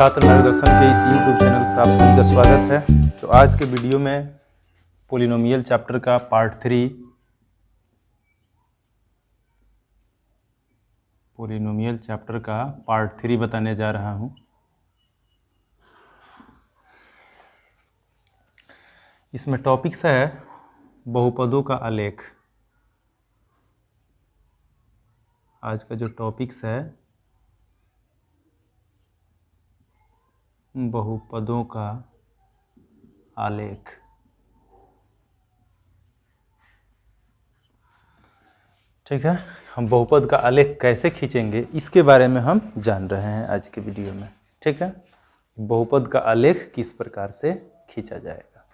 छात्र मार्गदर्शन के इस YouTube चैनल पर आप सभी का स्वागत है। तो आज के वीडियो में पोलिनोमियल चैप्टर का पार्ट 3 बताने जा रहा हूँ। इसमें टॉपिक्स है बहुपदों का आलेख। आज का जो टॉपिक्स है बहुपदों का आलेख। ठीक है, हम बहुपद का आलेख कैसे खींचेंगे इसके बारे में हम जान रहे हैं आज के वीडियो में। ठीक है, बहुपद का आलेख किस प्रकार से खींचा जाएगा।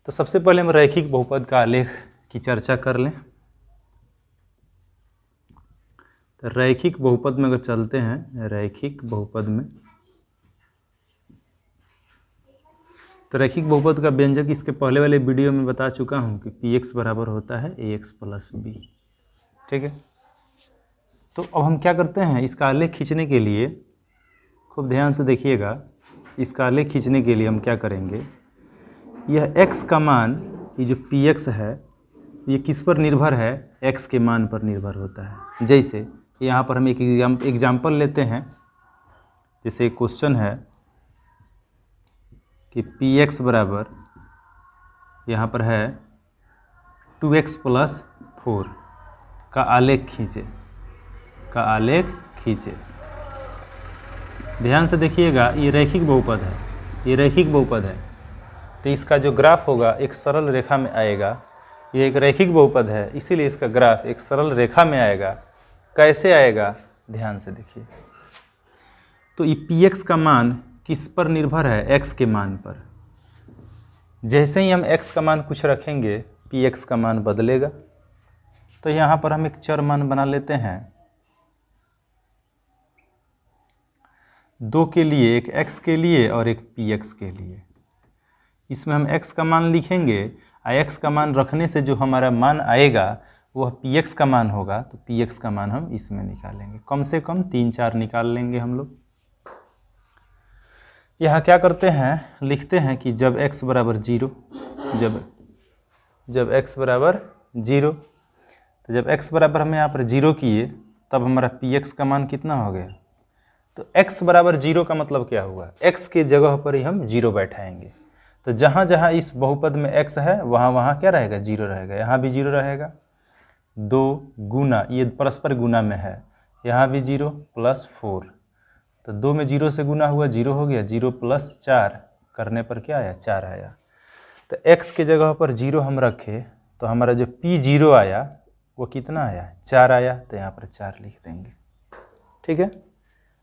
तो सबसे पहले हम रैखिक बहुपद का आलेख की चर्चा कर लें। तो रैखिक बहुपद में अगर चलते हैं, रैखिक बहुपद में, तो रैखिक बहुपद का व्यंजक इसके पहले वाले वीडियो में बता चुका हूँ कि px बराबर होता है ax प्लस b। ठीक है, तो अब हम क्या करते हैं, इसका आलेख खींचने के लिए खूब ध्यान से देखिएगा। इसका आलेख खींचने के लिए हम क्या करेंगे, यह x का मान, ये जो px है, ये किस पर निर्भर है, x के मान पर निर्भर होता है। जैसे यहाँ पर हम एक एग्जाम्पल लेते हैं। जैसे एक क्वेश्चन है कि px बराबर यहाँ पर है 2x प्लस 4 का आलेख खींचे। ध्यान से देखिएगा, ये रैखिक बहुपद है, तो इसका जो ग्राफ होगा एक सरल रेखा में आएगा। ये एक रैखिक बहुपद है, इसीलिए इसका ग्राफ एक सरल रेखा में आएगा। कैसे आएगा, ध्यान से देखिए। तो ये px का मान किस पर निर्भर है, x के मान पर। जैसे ही हम x का मान कुछ रखेंगे, px का मान बदलेगा। तो यहाँ पर हम एक चर मान बना लेते हैं 2 के लिए, एक x के लिए और एक px के लिए। इसमें हम x का मान लिखेंगे, x का मान रखने से जो हमारा मान आएगा वह px का मान होगा। तो px का मान हम इसमें निकालेंगे, कम से कम 3-4 निकाल लेंगे हम लोग। यहाँ क्या करते हैं, लिखते हैं कि जब x बराबर 0, जब x बराबर 0, तो जब x बराबर हम यहाँ पर 0 किए तब हमारा px का मान कितना हो गया। तो x बराबर 0 का मतलब क्या हुआ, x के जगह पर ही हम 0 बैठाएंगे। तो जहाँ जहाँ इस बहुपद में x है वहाँ वहाँ क्या रहेगा, 0 रहेगा। यहाँ भी 0 रहेगा। 2 गुना, ये परस्पर गुना में है, यहाँ भी 0 प्लस 4, तो 2 में 0 से गुना हुआ 0 हो गया। 0 प्लस 4 करने पर क्या आया, 4 आया। तो x के जगह पर 0 हम रखे तो हमारा जो p0 आया वो कितना आया, 4 आया। तो यहाँ पर 4 लिख देंगे। ठीक है,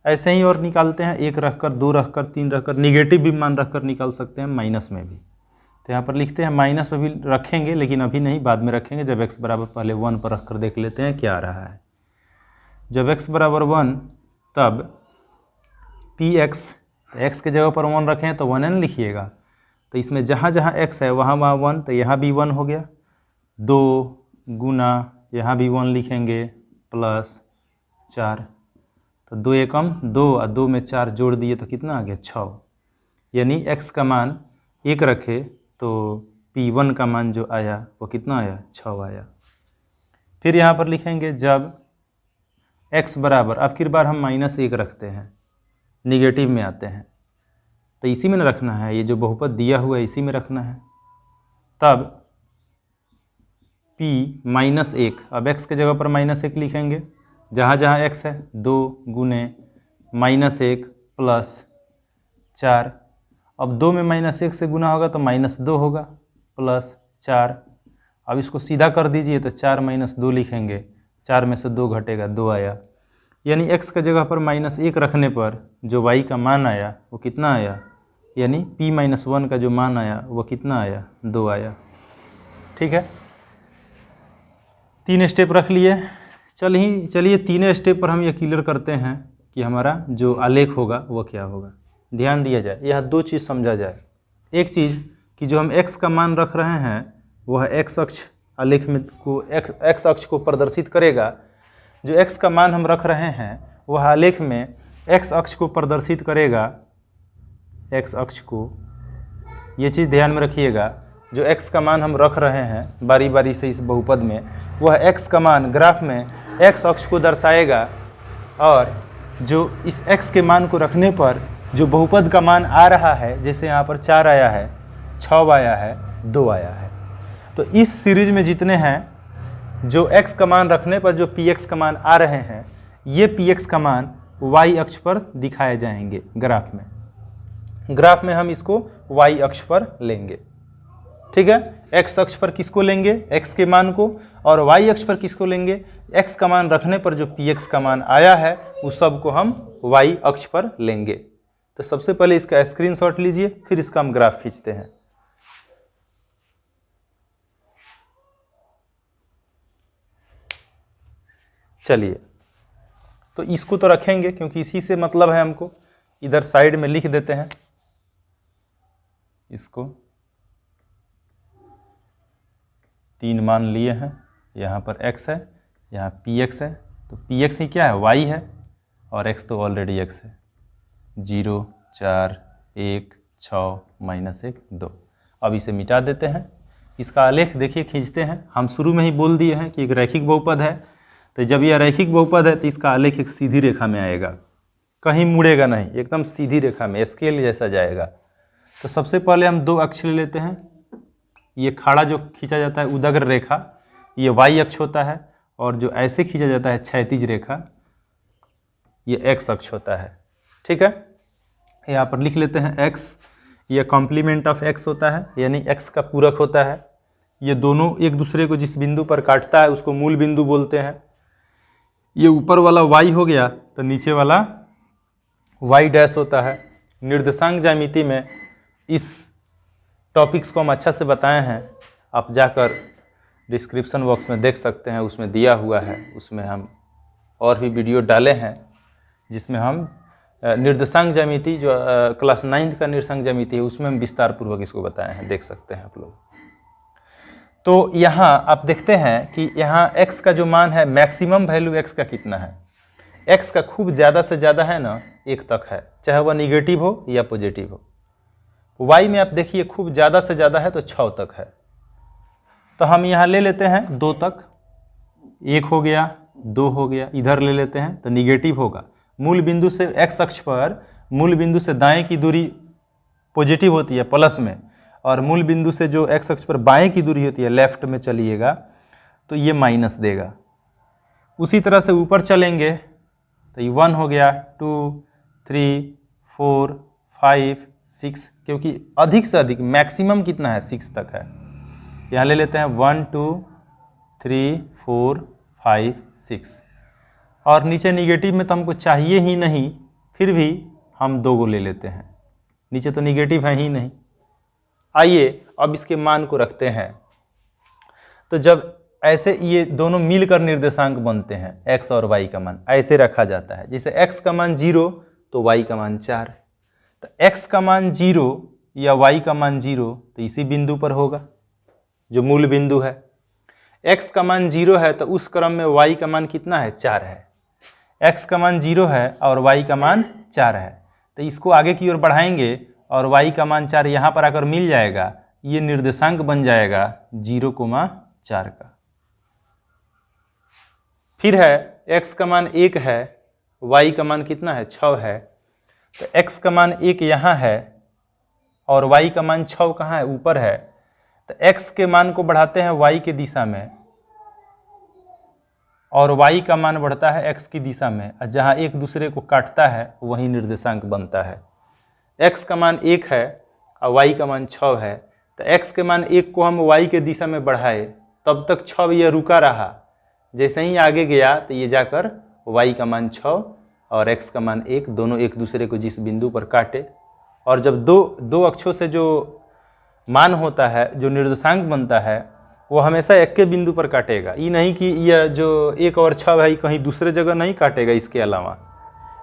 ऐसे ही और निकालते हैं, 1 रखकर, 2 रखकर, 3 रखकर, निगेटिव भी मान रखकर निकाल सकते हैं, माइनस में भी। तो यहाँ पर लिखते हैं, माइनस में भी रखेंगे लेकिन अभी नहीं, बाद में रखेंगे। जब x बराबर पहले 1 पर रखकर देख लेते हैं क्या आ रहा है। जब x बराबर 1 तब px, तो x के जगह पर 1 रखें तो 1n लिखिएगा। तो इसमें जहाँ जहाँ x है वहाँ वहाँ 1, तो यहाँ भी 1 हो गया। 2 गुना, यहाँ भी 1 लिखेंगे, प्लस 4, तो 2 एकम 2 और 2 में 4 जोड़ दिए तो कितना आ गया, 6। यानी x का मान 1 रखे तो p1 का मान जो आया वो कितना आया, 6 आया। फिर यहाँ पर लिखेंगे जब x बराबर, अब की बार हम -1 रखते हैं, निगेटिव में आते हैं, तो इसी में न रखना है, ये जो बहुपद दिया हुआ है इसी में रखना है। तब p-1, अब x के जगह पर -1 लिखेंगे। जहाँ जहाँ x है 2 गुने -1 प्लस 4, अब 2 में -1 से गुना होगा तो -2 होगा, प्लस 4। अब इसको सीधा कर दीजिए तो 4 - 2 लिखेंगे, 4 में से 2 घटेगा, 2 आया। यानी x के जगह पर -1 रखने पर जो y का मान आया वो कितना आया, यानी p-1 का जो मान आया वो कितना आया, 2 आया। ठीक है, 3 स्टेप रख लिए। चलिए 3 स्टेप पर हम ये क्लियर करते हैं कि हमारा जो आलेख होगा वो क्या होगा। ध्यान दिया जाए, यह 2 चीज़ समझा जाए। एक चीज़ कि जो हम x का मान रख रहे हैं वह x अक्ष आलेख में को x अक्ष को प्रदर्शित करेगा। जो x का मान हम रख रहे हैं वह आलेख में एक्स अक्ष को प्रदर्शित करेगा, एक्स अक्ष को, ये चीज़ ध्यान में रखिएगा, जो x का मान हम रख रहे हैं बारी बारी से इस बहुपद में, वह x का मान ग्राफ में x अक्ष को दर्शाएगा, और जो इस x के मान को रखने पर जो बहुपद का मान आ रहा है, जैसे यहाँ पर 4 आया है, 6 आया है, 2 आया है, तो इस सीरीज में जितने हैं जो x का मान रखने पर जो px का मान आ रहे हैं, ये px का मान y अक्ष पर दिखाए जाएंगे ग्राफ में। ग्राफ में हम इसको y अक्ष पर लेंगे, ठीक है। x अक्ष पर किसको लेंगे, x के मान को, और y अक्ष पर किसको लेंगे, x का मान रखने पर जो px का मान आया है उस सब को हम y अक्ष पर लेंगे। तो सबसे पहले इसका स्क्रीनशॉट लीजिए, फिर इसका हम ग्राफ खींचते हैं। चलिए, तो इसको तो रखेंगे क्योंकि इसी से मतलब है हमको। इधर साइड में लिख देते हैं इसको, 3 मान लिए हैं, यहाँ पर x है, यहाँ px है, तो px ही क्या है, y है, और x तो ऑलरेडी x है, 0, 4, 1, 6, -1, 2। अब इसे मिटा देते हैं। इसका आलेख देखिए खींचते हैं। हम शुरू में ही बोल दिए हैं कि एक रैखिक बहुपद है, तो जब यह रैखिक बहुपद है तो इसका आलेख एक सीधी रेखा में आएगा, कहीं मुड़ेगा नहीं, एकदम सीधी रेखा में स्केल जैसा जाएगा। तो सबसे पहले हम 2 अक्ष ले लेते हैं। ये खड़ा जो खींचा जाता है उदग्र रेखा, ये y अक्ष होता है, और जो ऐसे खींचा जाता है क्षैतिज रेखा, ये x अक्ष होता है, ठीक है। यहाँ पर लिख लेते हैं x, ये कॉम्प्लीमेंट ऑफ x होता है, यानी x का पूरक होता है। ये दोनों एक दूसरे को जिस बिंदु पर काटता है उसको मूल बिंदु बोलते हैं। ये ऊपर वाला y हो गया, तो नीचे वाला y डैश होता है। निर्देशांक ज्यामिति में इस टॉपिक्स को हम अच्छा से बताए हैं, आप जाकर डिस्क्रिप्शन बॉक्स में देख सकते हैं, उसमें दिया हुआ है। उसमें हम और भी वीडियो डाले हैं जिसमें हम निर्देशांक ज्यामिति, जो क्लास 9 का निर्देशांक ज्यामिति है, उसमें हम विस्तार पूर्वक इसको बताए हैं, देख सकते हैं आप लोग। तो यहाँ आप देखते हैं कि यहाँ x का जो मान है, मैक्सिमम वैल्यू x का कितना है, x का खूब ज़्यादा से ज़्यादा है ना 1 तक है, चाहे वह निगेटिव हो या पॉजिटिव हो। y में आप देखिए खूब ज़्यादा से ज़्यादा है तो 6 तक है, तो हम यहाँ ले लेते हैं 2 तक, 1 हो गया, 2 हो गया, इधर ले लेते हैं तो निगेटिव होगा। मूल बिंदु से x अक्ष पर मूल बिंदु से दाएं की दूरी पॉजिटिव होती है प्लस में, और मूल बिंदु से जो x अक्ष पर बाएं की दूरी होती है लेफ्ट में चलिएगा तो ये माइनस देगा। उसी तरह से ऊपर चलेंगे तो ये 1 हो गया, 2, 3, 4, 5, 6, क्योंकि अधिक से अधिक मैक्सिमम कितना है 6 तक है। यहाँ ले लेते हैं 1, 2, 3, 4, 5, 6, और नीचे निगेटिव में तो हमको चाहिए ही नहीं, फिर भी हम 2 को ले लेते हैं, नीचे तो निगेटिव है ही नहीं। आइए अब इसके मान को रखते हैं। तो जब ऐसे ये दोनों मिलकर निर्देशांक बनते हैं, x और y का मान ऐसे रखा जाता है, जैसे x का मान 0 तो y का मान 4, तो x का मान 0 या y का मान 0 तो इसी बिंदु पर होगा जो मूल बिंदु है। x का मान 0 है तो उस क्रम में y का मान कितना है, 4 है। x का मान 0 है और y का मान 4 है, तो इसको आगे की ओर बढ़ाएंगे और y का मान 4 यहाँ पर आकर मिल जाएगा, ये निर्देशांक बन जाएगा 0,4 का। फिर है x का मान 1 है, y का मान कितना है, 6 है, तो x का मान 1 यहाँ है और y का मान 6 कहाँ है, ऊपर है, तो x के मान को बढ़ाते हैं y के दिशा में और y का मान बढ़ता है x की दिशा में, और जहाँ एक दूसरे को काटता है वही निर्देशांक बनता है। x का मान 1 है और y का मान 6 है, तो x के मान 1 को हम y के दिशा में बढ़ाए, तब तक 6 यह रुका रहा, जैसे ही आगे गया तो ये जाकर y का मान 6 और x का मान 1 दोनों एक दूसरे को जिस बिंदु पर काटे, और जब दो अक्षों से जो मान होता है, जो निर्देशांक बनता है, वो हमेशा एक के बिंदु पर काटेगा। ये नहीं कि यह जो 1 और 6 है कहीं दूसरे जगह नहीं काटेगा। इसके अलावा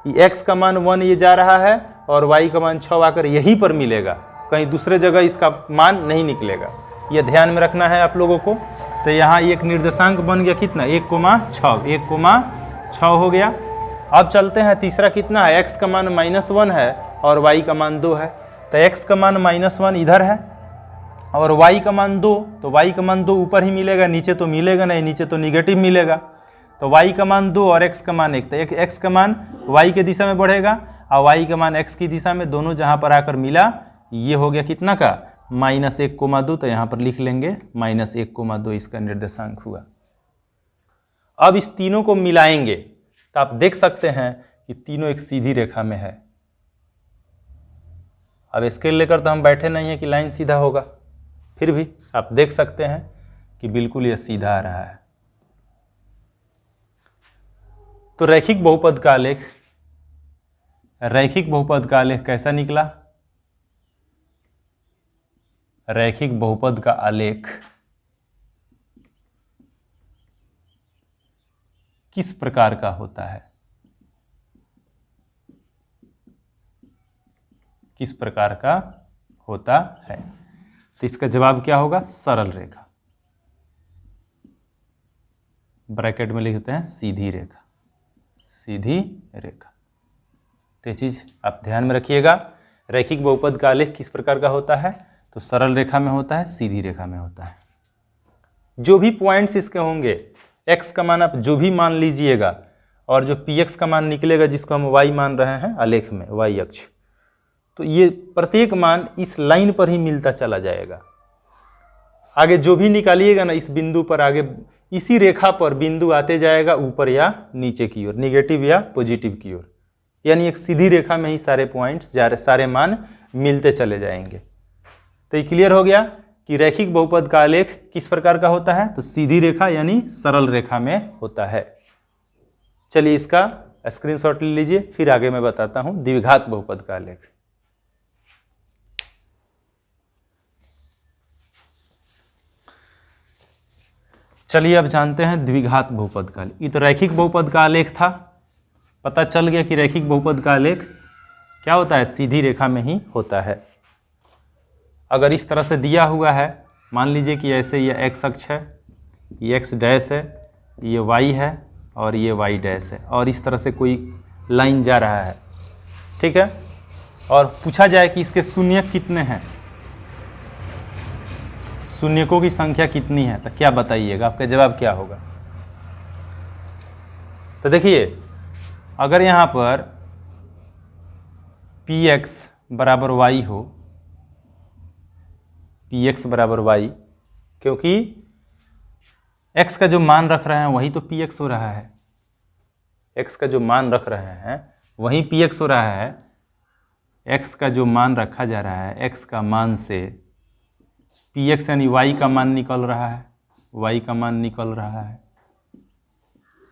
ये x का मान 1 ये जा रहा है और y का मान 6 आकर यहीं पर मिलेगा, कहीं दूसरे जगह इसका मान नहीं निकलेगा। यह ध्यान में रखना है आप लोगों को। तो यहाँ एक निर्देशांक बन गया कितना, 1,6 हो गया, अब चलते हैं, तीसरा कितना है, x का मान -1 है और y का मान 2 है। तो x का मान -1 इधर है और y का मान 2, तो y का मान 2 ऊपर ही मिलेगा, नीचे तो मिलेगा नहीं, नीचे तो निगेटिव मिलेगा। तो y का मान 2 और x का मान 1, तो x का मान y के दिशा में बढ़ेगा और y का मान x की दिशा में, दोनों जहाँ पर आकर मिला ये हो गया कितना का, -1,2। तो यहाँ पर लिख लेंगे -1,2 इसका निर्देशांक हुआ। अब इस तीनों को मिलाएंगे तो आप देख सकते हैं कि तीनों एक सीधी रेखा में है। अब स्केल लेकर तो हम बैठे नहीं हैं कि लाइन सीधा होगा, फिर भी आप देख सकते हैं कि बिल्कुल यह सीधा आ रहा है। तो रैखिक बहुपद का आलेख, रैखिक बहुपद का आलेख कैसा निकला? रैखिक बहुपद का आलेख किस प्रकार का होता है? किस प्रकार का होता है? तो इसका जवाब क्या होगा? सरल रेखा। ब्रैकेट में लिखते हैं सीधी रेखा, सीधी रेखा। तो ये चीज आप ध्यान में रखिएगा। रैखिक बहुपद का आलेख किस प्रकार का होता है? तो सरल रेखा में होता है, सीधी रेखा में होता है। जो भी पॉइंट्स इसके होंगे, x का मान आप जो भी मान लीजिएगा और जो px का मान निकलेगा, जिसको हम y मान रहे हैं आलेख में, y अक्ष, तो ये प्रत्येक मान इस लाइन पर ही मिलता चला जाएगा। आगे जो भी निकालिएगा ना, इस बिंदु पर आगे इसी रेखा पर बिंदु आते जाएगा, ऊपर या नीचे की ओर, निगेटिव या पॉजिटिव की ओर। यानी एक सीधी रेखा में ही सारे पॉइंट्स, सारे मान मिलते चले जाएंगे। तो ये क्लियर हो गया कि रैखिक बहुपद का आलेख किस प्रकार का होता है? तो सीधी रेखा यानी सरल रेखा में होता है। चलिए इसका स्क्रीनशॉट ले लीजिए, फिर आगे मैं बताता हूं द्विघात बहुपद का आलेख। चलिए अब जानते हैं द्विघात बहुपद का आलेख। ये तो रैखिक बहुपद का आलेख था, पता चल गया कि रैखिक बहुपद का आलेख क्या होता है? सीधी रेखा में ही होता है। अगर इस तरह से दिया हुआ है, मान लीजिए कि ऐसे ये x अक्ष है, ये x डैश है, ये y है और ये y डैश है, और इस तरह से कोई लाइन जा रहा है, ठीक है, और पूछा जाए कि इसके शून्यक कितने हैं, शून्यकों की संख्या कितनी है, तो क्या बताइएगा? आपका जवाब क्या होगा? तो देखिए, अगर यहाँ पर px बराबर y हो, px बराबर y, क्योंकि x का जो मान रख रहे हैं वही तो px हो रहा है, x का जो मान रख रहे हैं वही px हो रहा है। x का जो मान रखा जा रहा है, x का मान से px यानी y का मान निकल रहा है, y का मान निकल रहा है,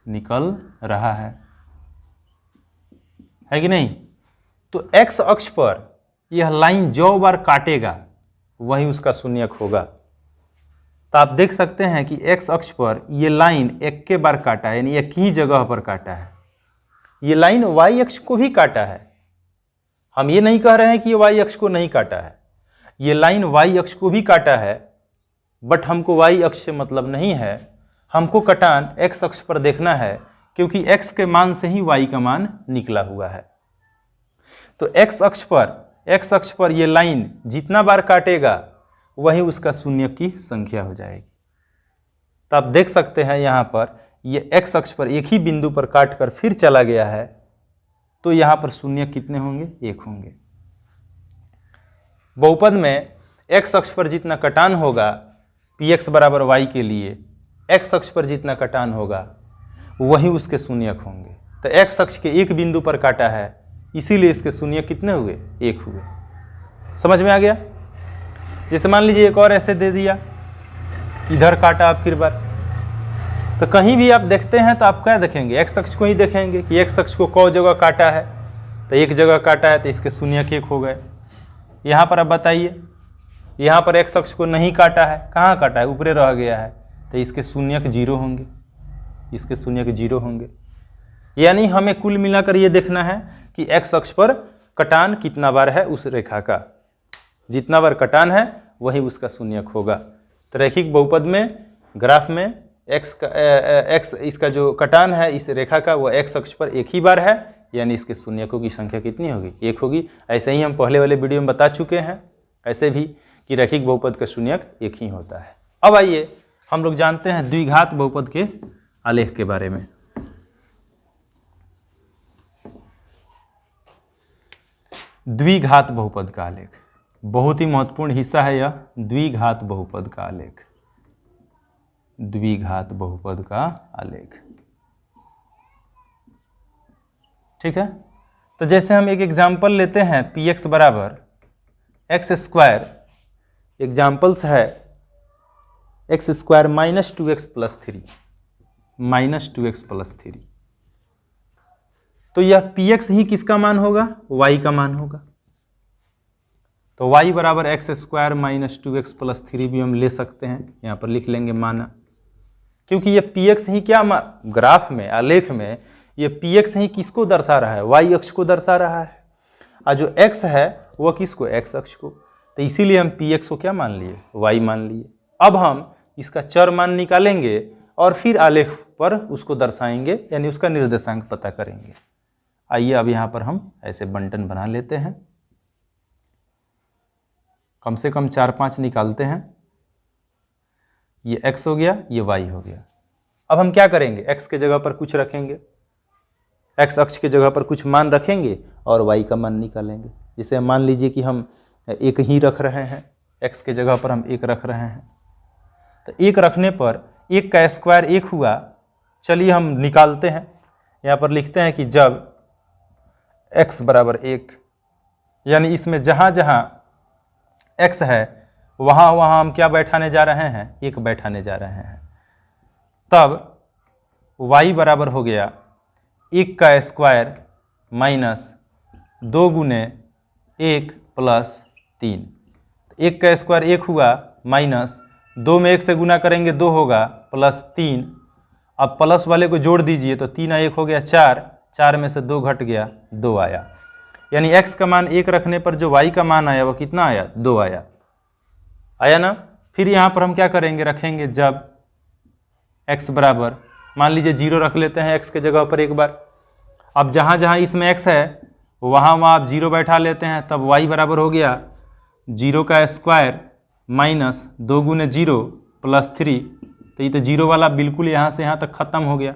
निकल रहा है कि नहीं? तो x अक्ष पर यह लाइन जो बार काटेगा वही उसका शून्यक होगा। तो आप देख सकते हैं कि x अक्ष पर ये लाइन एक के बार काटा है, यानी एक ही जगह पर काटा है। ये लाइन y अक्ष को भी काटा है, हम ये नहीं कह रहे हैं कि ये y अक्ष को नहीं काटा है, ये लाइन y अक्ष को भी काटा है, बट हमको y अक्ष से मतलब नहीं है, हमको कटान x अक्ष पर देखना है, क्योंकि x के मान से ही y का मान निकला हुआ है। तो x अक्ष पर ये लाइन जितना बार काटेगा वही उसका शून्यक की संख्या हो जाएगी। तो आप देख सकते हैं यहाँ पर ये x अक्ष पर एक ही बिंदु पर काट कर फिर चला गया है, तो यहाँ पर शून्यक कितने होंगे? 1 होंगे। बहुपद में x अक्ष पर जितना कटान होगा px बराबर y के लिए, x अक्ष पर जितना कटान होगा वही उसके शून्यक होंगे। तो x अक्ष के एक बिंदु पर काटा है, इसीलिए इसके शून्यक कितने हुए? 1 हुए। समझ में आ गया? जैसे मान लीजिए एक और ऐसे दे दिया, इधर काटा आप फिर बार, तो कहीं भी आप देखते हैं तो आप क्या देखेंगे? x अक्ष को ही देखेंगे कि x अक्ष को कौ जगह काटा है, तो एक जगह काटा है, तो इसके शून्यक 1 हो गए। यहाँ पर आप बताइए, यहाँ पर x अक्ष को नहीं काटा है, कहाँ काटा है? ऊपरे रह गया है, तो इसके शून्यक 0 होंगे, इसके शून्यक 0 होंगे। यानी हमें कुल मिलाकर ये देखना है कि x अक्ष पर कटान कितना बार है उस रेखा का, जितना बार कटान है वही उसका शून्यक होगा। तो रैखिक बहुपद में ग्राफ में एक्स इसका जो कटान है इस रेखा का वो एक्स अक्ष पर एक ही बार है, यानी इसके शून्यकों की संख्या कितनी होगी, एक होगी। ऐसे ही हम पहले वाले वीडियो में बता चुके हैं ऐसे भी कि रैखिक बहुपद का शून्यक एक ही होता है। अब आइए हम लोग जानते हैं द्विघात बहुपद के आलेख के बारे में। द्विघात बहुपद का आलेख बहुत ही महत्वपूर्ण हिस्सा है यह, द्विघात बहुपद का आलेख, द्विघात बहुपद का आलेख। ठीक है, तो जैसे हम एक एग्जाम्पल लेते हैं पी एक्स बराबर एक्स स्क्वायर, एग्जाम्पल्स है x square minus 2x plus 3, minus 2x plus 3। तो यह पी एक्स ही किसका मान होगा, y का मान होगा। तो y बराबर x square minus 2x plus 3 भी हम ले सकते हैं, यहाँ पर लिख लेंगे माना, क्योंकि ये पी एक्स ही क्या ग्राफ में आलेख में ये पी एक्स ही किसको दर्शा रहा है, y अक्ष को दर्शा रहा है, और जो x है वह किसको, x अक्ष को। तो इसीलिए हम पी एक्स को क्या मान लिए, y मान लिए। अब हम इसका चर मान निकालेंगे और फिर आलेख पर उसको दर्शाएंगे, यानी उसका निर्देशांक पता करेंगे। आइए अब यहाँ पर हम ऐसे बंटन बना लेते हैं, कम से कम 4-5 निकालते हैं। ये x हो गया, ये y हो गया। अब हम क्या करेंगे, x के जगह पर कुछ रखेंगे, x अक्ष के जगह पर कुछ मान रखेंगे और y का मान निकालेंगे। जैसे मान लीजिए कि हम एक ही रख रहे हैं, x के जगह पर हम एक रख रहे हैं, तो एक रखने पर एक का स्क्वायर एक हुआ। चलिए हम निकालते हैं, यहाँ पर लिखते हैं कि जब x बराबर 1, यानी इसमें जहाँ जहाँ x है वहाँ वहाँ हम क्या बैठाने जा रहे हैं, एक बैठाने जा रहे हैं। तब y बराबर हो गया 1 का स्क्वायर माइनस 2 गुने 1 प्लस 3। 1 का स्क्वायर 1 हुआ, माइनस 2 में 1 से गुना करेंगे 2 होगा, प्लस 3। अब प्लस वाले को जोड़ दीजिए तो 3 और 1 हो गया 4, 4 में से 2 घट गया 2 आया, यानी x का मान 1 रखने पर जो y का मान आया वो कितना आया, 2 आया, आया ना। फिर यहाँ पर हम क्या करेंगे, रखेंगे जब x बराबर, मान लीजिए 0 रख लेते हैं x के जगह पर एक बार। अब जहाँ जहाँ इसमें x है वहाँ वहाँ आप 0 बैठा लेते हैं, तब y बराबर हो गया 0 का स्क्वायर माइनस 2 गुने 0 प्लस 3। तो ये तो 0 वाला बिल्कुल यहाँ से यहाँ तक ख़त्म हो गया,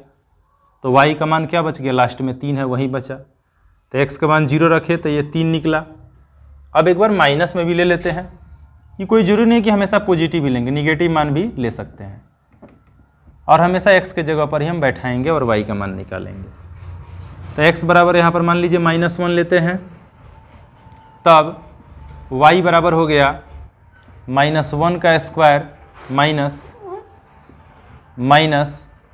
तो y का मान क्या बच गया, लास्ट में 3 है वही बचा। तो x का मान 0 रखे तो ये 3 निकला। अब एक बार माइनस में भी ले लेते हैं, ये कोई जरूरी नहीं कि हमेशा पॉजिटिव ही लेंगे, निगेटिव मान भी ले सकते हैं, और हमेशा x के जगह पर ही हम बैठाएंगे और y का मान निकालेंगे। तो x बराबर यहाँ पर मान लीजिए -1 लेते हैं, तब y बराबर हो गया -1 का स्क्वायर माइनस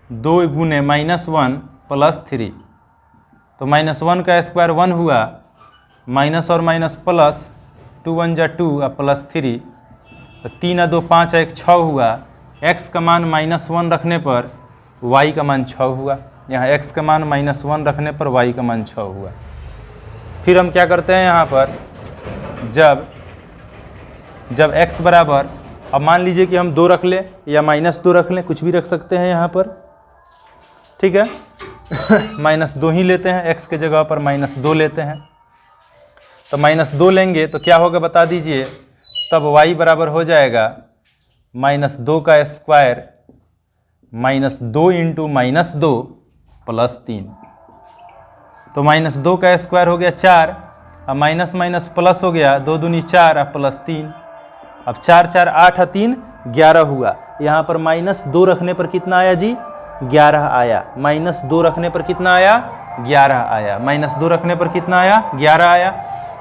2 गुने -1 प्लस 3। तो -1 का स्क्वायर 1 हुआ, माइनस और माइनस प्लस, 2 1 जा 2 और प्लस 3, तो 3 और 2 5 और 1 6 हुआ। x का मान -1 रखने पर y का मान 6 हुआ, यहाँ x का मान -1 रखने पर y का मान 6 हुआ। फिर हम क्या करते हैं यहाँ पर, जब x बराबर, अब मान लीजिए कि हम 2 रख लें या -2 रख लें, कुछ भी रख सकते हैं यहाँ पर, ठीक है। -2 ही लेते हैं, x के जगह पर -2 लेते हैं, तो -2 लेंगे तो क्या होगा बता दीजिए, तब y बराबर हो जाएगा -2 का स्क्वायर -2 इंटू -2 प्लस 3। तो -2 का स्क्वायर हो गया 4, अब माइनस माइनस प्लस हो गया, 2 दूनी 4 और प्लस 3। अब 4 4 8 और 3 11 हुआ। यहाँ पर -2 रखने पर कितना आया जी, 11 आया। -2 रखने पर कितना आया, 11 आया। -2 रखने पर कितना आया, 11 आया।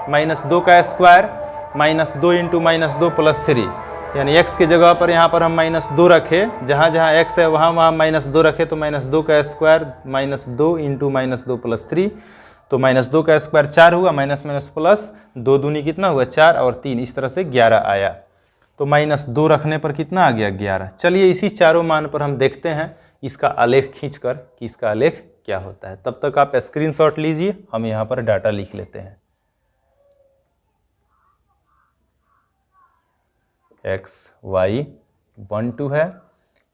-2 का स्क्वायर -2 इंटू -2 प्लस 3, यानी x की जगह पर यहाँ पर हम -2 रखे, जहाँ जहाँ x है वहाँ वहाँ -2 रखे, तो -2 का स्क्वायर -2 इंटू -2 प्लस 3, तो -2 का स्क्वायर 4 हुआ, माइनस माइनस प्लस, 2 दूनी कितना हुआ 4 और 3, इस तरह से 11 आया। तो -2 रखने पर कितना आ गया, 11। चलिए इसी चारों मान पर हम देखते हैं इसका आलेख खींचकर कि इसका आलेख क्या होता है। तब तक आप स्क्रीनशॉट लीजिए, हम यहाँ पर डाटा लिख लेते हैं। x y 1 2 है,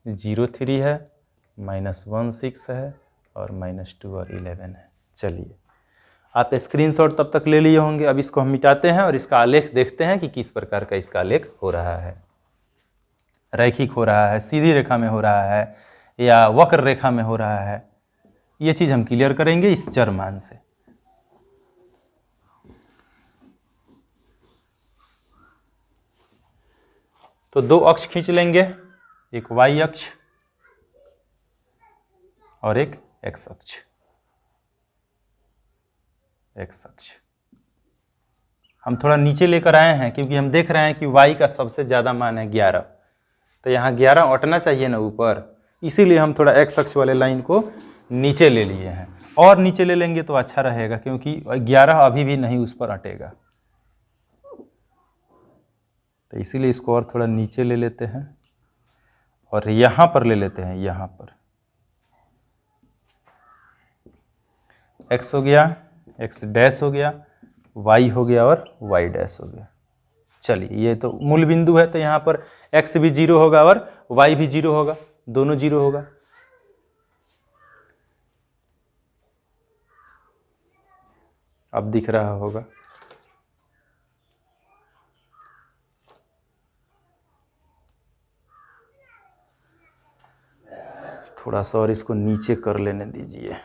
0 3 है, -1 6 है और -2 और 11 है। चलिए आप स्क्रीनशॉट तब तक ले लिए होंगे। अब इसको हम मिटाते हैं और इसका आलेख देखते हैं कि किस प्रकार का इसका आलेख हो रहा है। रैखिक हो रहा है, सीधी रेखा में हो रहा है या वक्र रेखा में हो रहा है, ये चीज़ हम क्लियर करेंगे इस चर मान से। तो दो अक्ष खींच लेंगे, एक y अक्ष और एक x अक्ष। हम थोड़ा नीचे लेकर आए हैं क्योंकि हम देख रहे हैं कि y का सबसे ज़्यादा मान है 11, तो यहाँ 11 उठना चाहिए ना ऊपर, इसीलिए हम थोड़ा x अक्ष वाले लाइन को नीचे ले लिए हैं। और नीचे ले लेंगे तो अच्छा रहेगा क्योंकि 11 अभी भी नहीं उस पर अटेगा, तो इसीलिए इसको और थोड़ा नीचे ले लेते हैं और यहाँ पर ले लेते हैं। यहाँ पर x हो गया, x डैश हो गया, y हो गया और y डैश हो गया। चलिए ये तो मूल बिंदु है, तो यहाँ पर x भी 0 होगा और y भी 0 होगा, दोनों 0 होगा। अब दिख रहा होगा। थोड़ा सा और इसको नीचे कर लेने दीजिए।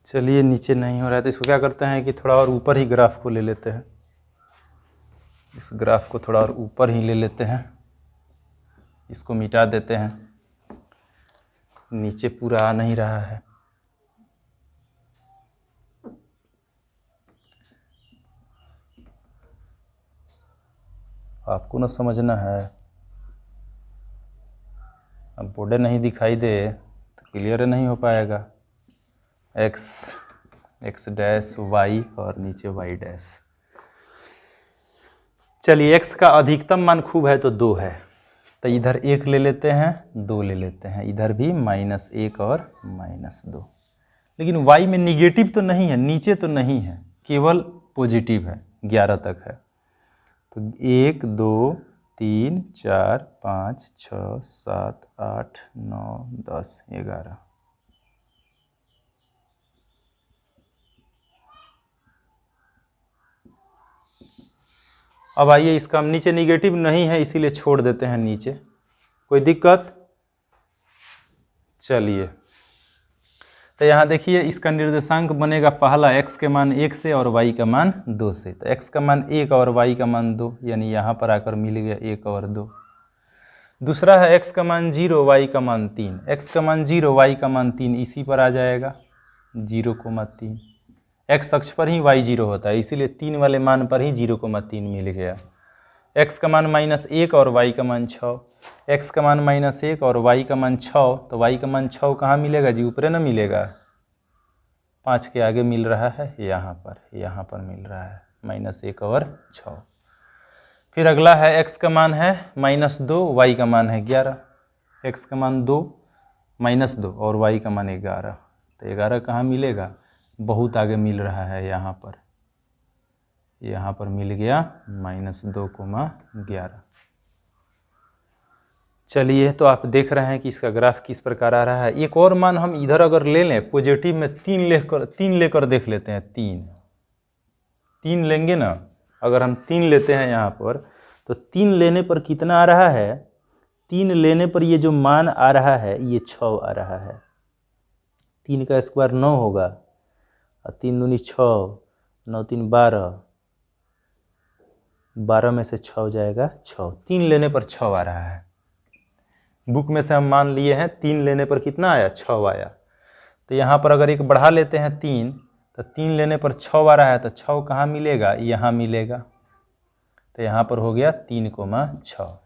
चलिए नीचे नहीं हो रहा है तो इसको क्या करते हैं कि थोड़ा और ऊपर ही ग्राफ को ले लेते हैं। इस ग्राफ को थोड़ा और ऊपर ही ले लेते हैं, इसको मिटा देते हैं, नीचे पूरा आ नहीं रहा है। आपको ना समझना है, अब बोर्डे नहीं दिखाई दे तो क्लियर नहीं हो पाएगा। x डैश y और नीचे y डैश। चलिए x का अधिकतम मान खूब है तो 2 है, तो इधर 1 ले लेते हैं, 2 ले लेते हैं, इधर भी -1 और -2। लेकिन y में निगेटिव तो नहीं है, नीचे तो नहीं है, केवल पॉजिटिव है, 11 तक है। तो 1 2 3 4 5 6 7 8 9 10 11। अब आइए इसका हम नीचे निगेटिव नहीं है इसीलिए छोड़ देते हैं नीचे, कोई दिक्कत? चलिए तो यहाँ देखिए इसका निर्देशांक बनेगा पहला x के मान 1 से और y का मान 2 से। तो x का मान 1 और y का मान 2, यानी यहाँ पर आकर मिल गया 1 और 2। दूसरा है x का मान 0 y का मान 3, x का मान 0 y का मान 3 इसी पर आ जाएगा 0,3। x अक्ष पर ही y 0 होता है, इसीलिए 3 वाले मान पर ही 0,3 मिल गया। x का मान -1 और y का मान 6, x का मान -1 और y का मान 6, तो y का मान 6 कहाँ मिलेगा जी? ऊपर ना मिलेगा, 5 के आगे मिल रहा है, यहाँ पर मिल रहा है -1 और 6। फिर अगला है x का मान है -2, y का मान है 11। x का मान 2 -2 और y का मान 11, तो 11 कहाँ मिलेगा? बहुत आगे मिल रहा है, यहाँ पर मिल गया -2,11। चलिए तो आप देख रहे हैं कि इसका ग्राफ किस प्रकार आ रहा है। एक और मान हम इधर अगर ले लें, पॉजिटिव में 3 लेकर देख लेते हैं। 3 लेंगे ना, अगर हम 3 लेते हैं यहाँ पर, तो 3 लेने पर कितना आ रहा है? 3 लेने पर ये जो मान आ रहा है ये 6 आ रहा है। 3 का स्क्वायर 9 होगा, 3 दूनी 6, 9 3 12, 12 में से 6 जाएगा 6। 3 लेने पर 6 आ रहा है। बुक में से हम मान लिए हैं 3 लेने पर कितना आया? 6 आया। तो यहाँ पर अगर एक बढ़ा लेते हैं 3, तो 3 लेने पर 6 आ रहा है, तो 6 कहाँ मिलेगा, यहाँ मिलेगा। तो यहाँ पर हो गया 3,6।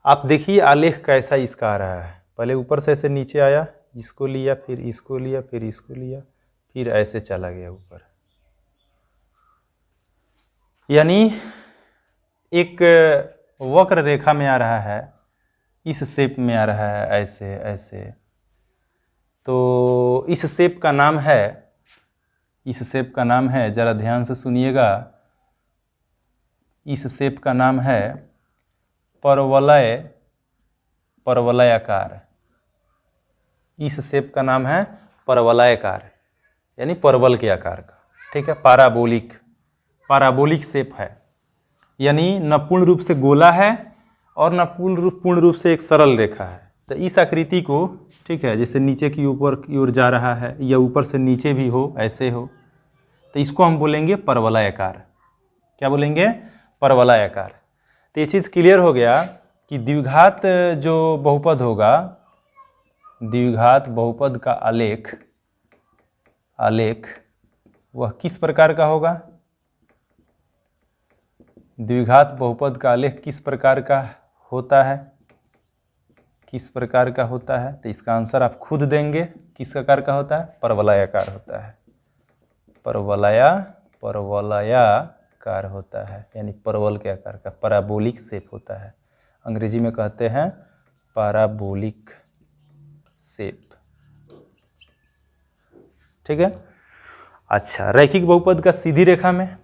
आप देखिए आलेख कैसा इसका आ रहा है। पहले ऊपर से ऐसे नीचे आया, इसको लिया, फिर इसको लिया, फिर इसको लिया, फिर ऐसे चला गया ऊपर। यानी एक वक्र रेखा में आ रहा है, इस शेप में आ रहा है, ऐसे ऐसे। तो इस शेप का नाम है, इस शेप का नाम है, जरा ध्यान से सुनिएगा, इस शेप का नाम है परवलय, परवलयाकार। इस शेप का नाम है परवलयाकार, यानी परवल के आकार का। ठीक है, पैराबोलिक, पैराबोलिक शेप है, यानी न पूर्ण रूप से गोला है और न पूर्ण रूप से एक सरल रेखा है। तो इस आकृति को, ठीक है, जैसे नीचे की ऊपर की ओर जा रहा है या ऊपर से नीचे भी हो, ऐसे हो, तो इसको हम बोलेंगे परवलयाकार। क्या बोलेंगे, परवलयाकार। तो ये चीज़ क्लियर हो गया कि द्विघात जो बहुपद होगा, द्विघात बहुपद का आलेख, आलेख वह किस प्रकार का होगा, द्विघात बहुपद का आलेख किस प्रकार का होता है, किस प्रकार का होता है। तो इसका आंसर आप खुद देंगे, किस आकार का होता है, परवलयाकार होता है, परवलयाकार होता है, यानी परवल के आकार का, पैराबोलिक शेप होता है। अंग्रेजी में कहते हैं पैराबोलिक शेप। ठीक है। अच्छा, रैखिक बहुपद का सीधी रेखा में,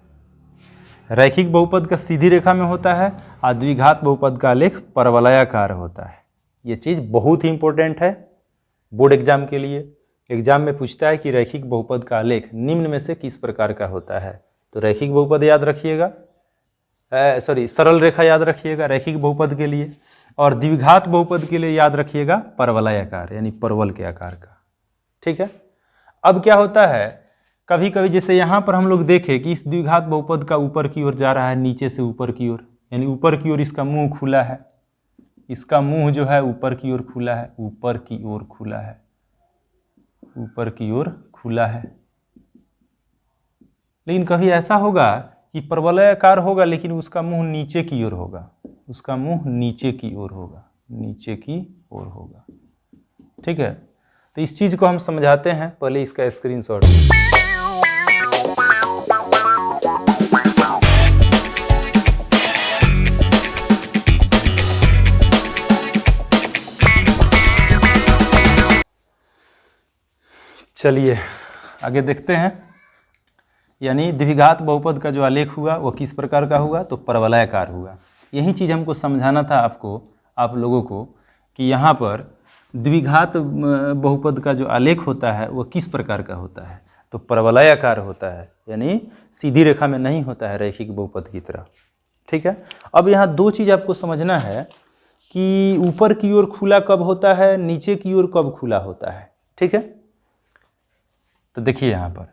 रैखिक बहुपद का सीधी रेखा में होता है और द्विघात बहुपद का आलेख परवलयाकार होता है। ये चीज़ बहुत ही इंपॉर्टेंट है बोर्ड एग्जाम के लिए। एग्जाम में पूछता है कि रैखिक बहुपद का आलेख निम्न में से किस प्रकार का होता है। तो रैखिक बहुपद याद रखिएगा, सरल रेखा याद रखिएगा रैखिक बहुपद के लिए, और द्विघात बहुपद के लिए याद रखिएगा परवलयाकार, यानी परवल के आकार का। ठीक है। अब क्या होता है, कभी कभी जैसे यहाँ पर हम लोग देखें कि इस द्विघात बहुपद का ऊपर की ओर जा रहा है, नीचे से ऊपर की ओर, यानी ऊपर की ओर इसका मुंह खुला है, इसका मुंह जो है ऊपर की ओर खुला है, ऊपर की ओर खुला है, ऊपर की ओर खुला है। लेकिन कभी ऐसा होगा कि परवलयाकार होगा लेकिन उसका मुंह नीचे की ओर होगा, उसका मुंह नीचे की ओर होगा, नीचे की ओर होगा। ठीक है। तो इस चीज को हम समझाते हैं, पहले इसका स्क्रीनशॉट। चलिए आगे देखते हैं। यानी द्विघात बहुपद का जो आलेख हुआ वो किस प्रकार का हुआ, तो परवलयाकार हुआ। यही चीज़ हमको समझाना था आपको, आप लोगों को, कि यहाँ पर द्विघात बहुपद का जो आलेख होता है वो किस प्रकार का होता है, तो परवलयाकार होता है, यानी सीधी रेखा में नहीं होता है रैखिक बहुपद की तरह। ठीक है। अब यहाँ दो चीज़ आपको समझना है कि ऊपर की ओर खुला कब होता है, नीचे की ओर कब खुला होता है। ठीक है। तो देखिए यहाँ पर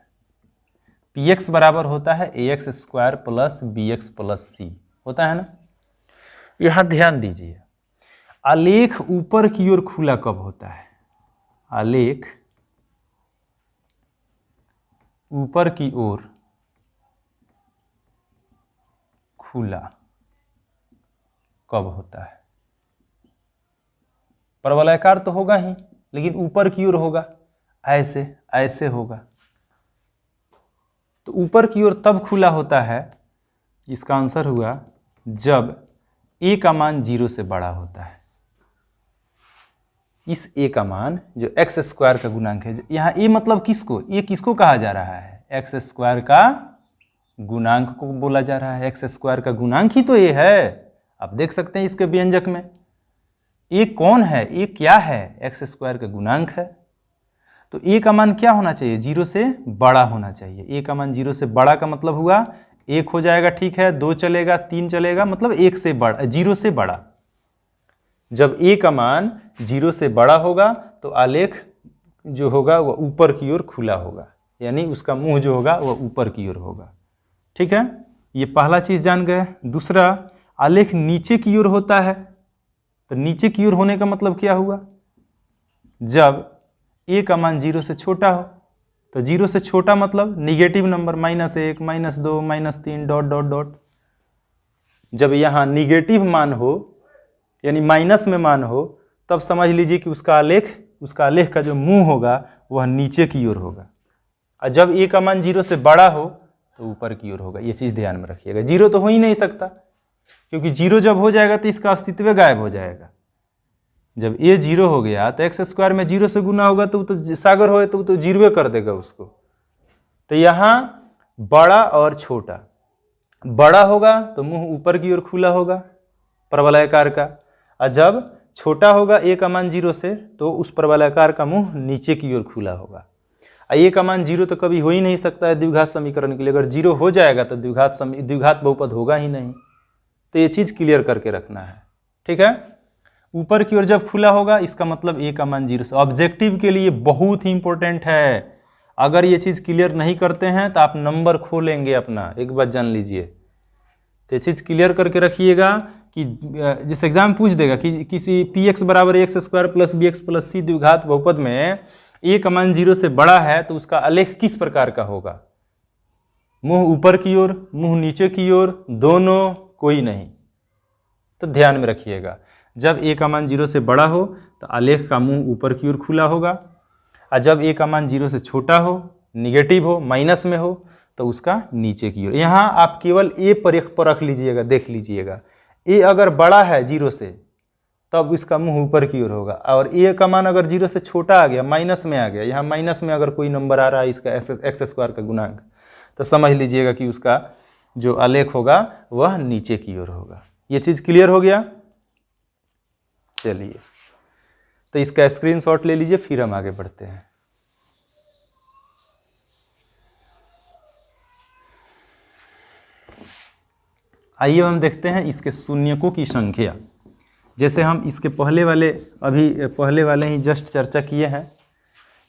px बराबर होता है ax square plus bx plus c, होता है ना। यहाँ ध्यान दीजिए, आलेख ऊपर की ओर खुला कब होता है, आलेख ऊपर की ओर खुला कब होता है, परवलयाकार तो होगा ही लेकिन ऊपर की ओर होगा, ऐसे ऐसे होगा। तो ऊपर की ओर तब खुला होता है, इसका आंसर हुआ जब a का मान 0 से बड़ा होता है। इस a का मान जो x स्क्वायर का गुणांक है, यहाँ a मतलब किसको, ये किसको कहा जा रहा है, x स्क्वायर का गुणांक को बोला जा रहा है। x स्क्वायर का गुणांक ही तो ये है, आप देख सकते हैं इसके व्यंजक में। a कौन है, a क्या है, x स्क्वायर का गुणांक है। तो a का मान क्या होना चाहिए, 0 से बड़ा होना चाहिए। a का मान 0 से बड़ा का मतलब हुआ 1 हो जाएगा, ठीक है, 2 चलेगा, 3 चलेगा, मतलब 1 से बड़ा, 0 से बड़ा। जब a का मान 0 से बड़ा होगा तो आलेख जो होगा वह ऊपर की ओर खुला होगा, यानी उसका मुंह जो होगा वह ऊपर की ओर होगा। ठीक है, ये पहला चीज जान गए। दूसरा, आलेख नीचे की ओर होता है। तो नीचे की ओर होने का मतलब क्या हुआ, जब a का मान 0 से छोटा हो, तो 0 से छोटा मतलब negative number, -1, -2, -3 dot dot dot. जब यहाँ निगेटिव मान हो यानी माइनस में मान हो तब समझ लीजिए कि उसका आलेख का जो मुंह होगा वह नीचे की ओर होगा, और जब ए का मान 0 से बड़ा हो तो ऊपर की ओर होगा। ये चीज़ ध्यान में रखिएगा। 0 तो हो ही नहीं सकता, क्योंकि 0 जब हो जाएगा तो इसका अस्तित्व गायब हो जाएगा। जब ए 0 हो गया तो एक्स स्क्वायर में 0 से गुना होगा तो सागर हो तो 0 कर देगा उसको। तो यहाँ बड़ा और छोटा, बड़ा होगा तो मुंह ऊपर की ओर खुला होगा परवलयाकार का, और जब छोटा होगा ए का मान 0 से तो उस परवलयाकार का मुंह नीचे की ओर खुला होगा। ए का मान 0 तो कभी हो ही नहीं सकता है द्विघात समीकरण के लिए। अगर 0 हो जाएगा तो द्विघात बहुपद होगा ही नहीं। तो ये चीज़ क्लियर करके रखना है, ठीक है। ऊपर की ओर जब खुला होगा इसका मतलब ए का मान 0 से। ऑब्जेक्टिव के लिए बहुत ही इंपॉर्टेंट है। अगर ये चीज़ क्लियर नहीं करते हैं तो आप नंबर खो लेंगे अपना, एक बात जान लीजिए। तो ये चीज़ क्लियर करके रखिएगा कि जिस एग्जाम पूछ देगा कि किसी px बराबर x square plus b x plus c द्विघात बहुपद में ए का मान 0 से बड़ा है तो उसका आलेख किस प्रकार का होगा? मुंह ऊपर की ओर, मुंह नीचे की ओर, दोनों, कोई नहीं। तो ध्यान में रखिएगा, जब ए का मान 0 से बड़ा हो तो आलेख का मुंह ऊपर की ओर खुला होगा, और जब ए का मान 0 से छोटा हो, निगेटिव हो, माइनस में हो तो उसका नीचे की ओर। यहाँ आप केवल ए पर रख लीजिएगा, देख लीजिएगा। ए अगर बड़ा है 0 से तब इसका मुंह ऊपर की ओर होगा, और ए का मान अगर 0 से छोटा आ गया, माइनस में आ गया, यहाँ माइनस में अगर कोई नंबर आ रहा है इसका एक्स स्क्वायर का गुणांक, तो समझ लीजिएगा कि उसका जो आलेख होगा वह नीचे की ओर होगा। ये चीज़ क्लियर हो गया? चलिए, तो इसका स्क्रीनशॉट ले लीजिए, फिर हम आगे बढ़ते हैं। आइए हम देखते हैं इसके शून्यकों की संख्या। जैसे हम इसके पहले वाले ही जस्ट चर्चा किए हैं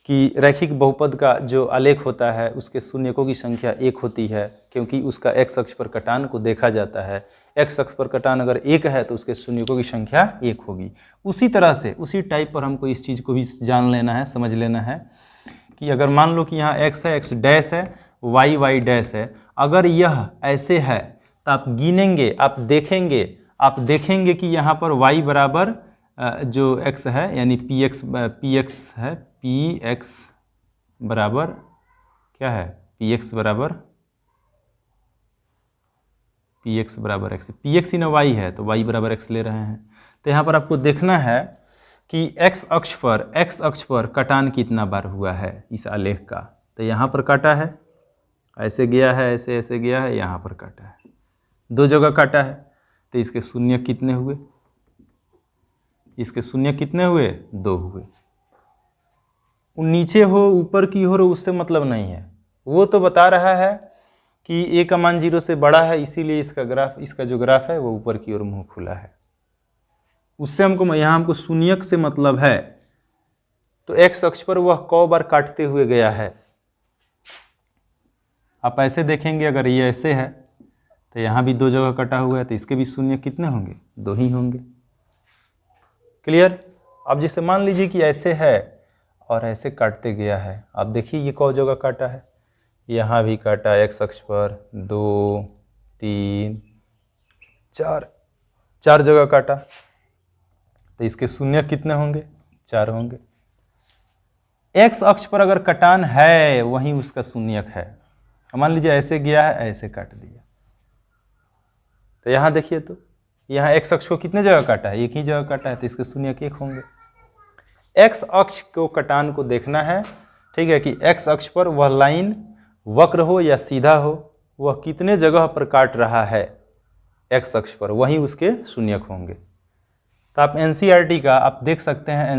कि रैखिक बहुपद का जो आलेख होता है उसके शून्यकों की संख्या 1 होती है, क्योंकि उसका एक्स अक्ष पर कटान को देखा जाता है। एक्स अक्ष पर कटान अगर 1 है तो उसके शून्यकों की संख्या 1 होगी। उसी तरह से उसी टाइप पर हमको इस चीज़ को भी जान लेना है, समझ लेना है कि अगर मान लो कि यहाँ एक्स है, एक्स डैश है, वाई वाई डैश है, अगर यह ऐसे है तो आप गिनेंगे, आप देखेंगे कि यहाँ पर y बराबर जो x है यानी px है, px बराबर क्या है, px बराबर x, px ही ना y है तो y बराबर x ले रहे हैं। तो यहाँ पर आपको देखना है कि x अक्ष पर कटान कितना बार हुआ है इस आलेख का। तो यहाँ पर काटा है, ऐसे गया है, ऐसे ऐसे गया है, यहाँ पर काटा है, 2 जगह काटा है। तो इसके शून्य कितने हुए? इसके शून्य कितने हुए? 2 हुए। नीचे हो ऊपर की हो उससे मतलब नहीं है, वो तो बता रहा है कि ए का मान 0 से बड़ा है, इसीलिए इसका जो ग्राफ है वो ऊपर की ओर मुंह खुला है। उससे हमको शून्यक से मतलब है। तो एक्स अक्ष पर वह क बार काटते हुए गया है। आप ऐसे देखेंगे, अगर ये ऐसे है तो यहाँ भी 2 जगह कटा हुआ है, तो इसके भी शून्य कितने होंगे? 2 ही होंगे। क्लियर? अब जैसे मान लीजिए कि ऐसे है और ऐसे काटते गया है, आप देखिए ये कौ जगह काटा है, यहाँ भी काटा एक्स अक्ष पर 2, 3, 4 जगह काटा। तो इसके शून्य कितने होंगे? 4 होंगे। एक्स अक्ष पर अगर कटान है वहीं उसका शून्यक है। मान लीजिए ऐसे गया है, ऐसे काट दिया, तो यहाँ देखिए, तो यहाँ एक्स अक्ष को कितने जगह काटा है? 1 ही जगह काटा है, तो इसके शून्यक 1 होंगे। एक्स अक्ष को कटान को देखना है, ठीक है, कि एक्स अक्ष पर वह लाइन वक्र हो या सीधा हो, वह कितने जगह पर काट रहा है एक्स अक्ष पर, वहीं उसके शून्यक होंगे। तो आप एनसीईआरटी का आप देख सकते हैं,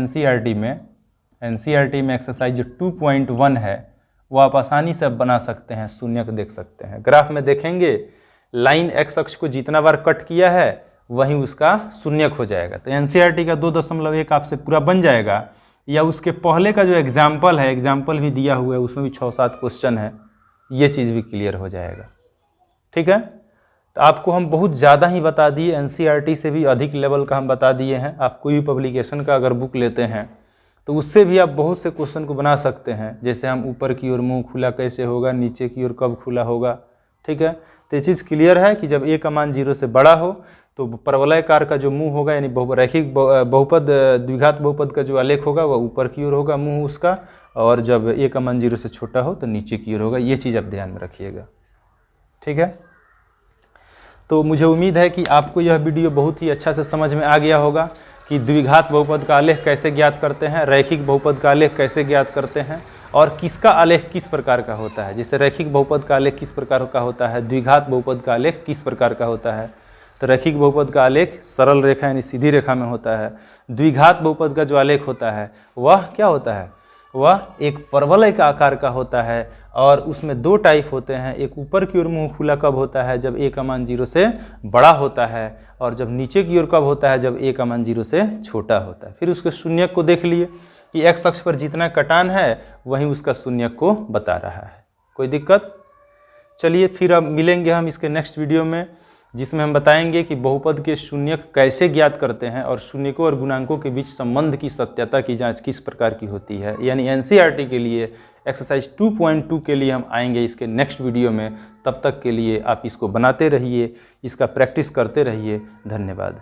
एनसीईआरटी में एक्सरसाइज जो 2.1 है वो आप आसानी से बना सकते हैं, शून्यक देख सकते हैं। ग्राफ में देखेंगे लाइन एक्स अक्ष को जितना बार कट किया है वहीं उसका शून्यक हो जाएगा। तो एनसीईआरटी का 2.1 आपसे पूरा बन जाएगा, या उसके पहले का जो एग्जाम्पल भी दिया हुआ है उसमें भी 6-7 क्वेश्चन है, ये चीज़ भी क्लियर हो जाएगा। ठीक है, तो आपको हम बहुत ज़्यादा ही बता दिए, एनसीईआरटी से भी अधिक लेवल का हम बता दिए हैं। आप कोई भी पब्लिकेशन का अगर बुक लेते हैं तो उससे भी आप बहुत से क्वेश्चन को बना सकते हैं। जैसे हम ऊपर की ओर मुंह खुला कैसे होगा, नीचे की ओर कब खुला होगा, ठीक है। तो ये चीज़ क्लियर है कि जब a का मान 0 से बड़ा हो तो परवलयकार का जो मुंह होगा यानी रैखिक बहुपद द्विघात बहुपद का जो आलेख होगा वह ऊपर की ओर होगा मुंह उसका, और जब a का मान 0 से छोटा हो तो नीचे की ओर होगा। ये चीज़ आप ध्यान में रखिएगा, ठीक है। तो मुझे उम्मीद है कि आपको यह वीडियो बहुत ही अच्छा से समझ में आ गया होगा कि द्विघात बहुपद का आलेख कैसे ज्ञात करते हैं, रैखिक बहुपद का आलेख कैसे ज्ञात करते हैं, और किसका आलेख किस प्रकार का होता है। जैसे रैखिक बहुपद का आलेख किस प्रकार का होता है, द्विघात बहुपद का आलेख किस प्रकार का होता है। तो रैखिक बहुपद का आलेख सरल रेखा यानी सीधी रेखा में होता है। द्विघात बहुपद का जो आलेख होता है वह क्या होता है, वह एक परवलय का आकार का होता है, और उसमें दो टाइप होते हैं। एक ऊपर की ओर मुंह खुला कब होता है, जब a का मान 0 से बड़ा होता है, और जब नीचे की ओर कब होता है, जब a का मान 0 से छोटा होता है। फिर उसके शून्यक को देख लिए कि x अक्ष पर जितना कटान है वहीं उसका शून्यक को बता रहा है। कोई दिक्कत? चलिए फिर अब मिलेंगे हम इसके नेक्स्ट वीडियो में, जिसमें हम बताएंगे कि बहुपद के शून्यक कैसे ज्ञात करते हैं और शून्यकों और गुणांकों के बीच संबंध की सत्यता की जांच किस प्रकार की होती है। यानी एनसीईआरटी के लिए एक्सरसाइज 2.2 के लिए हम आएंगे इसके नेक्स्ट वीडियो में। तब तक के लिए आप इसको बनाते रहिए, इसका प्रैक्टिस करते रहिए। धन्यवाद।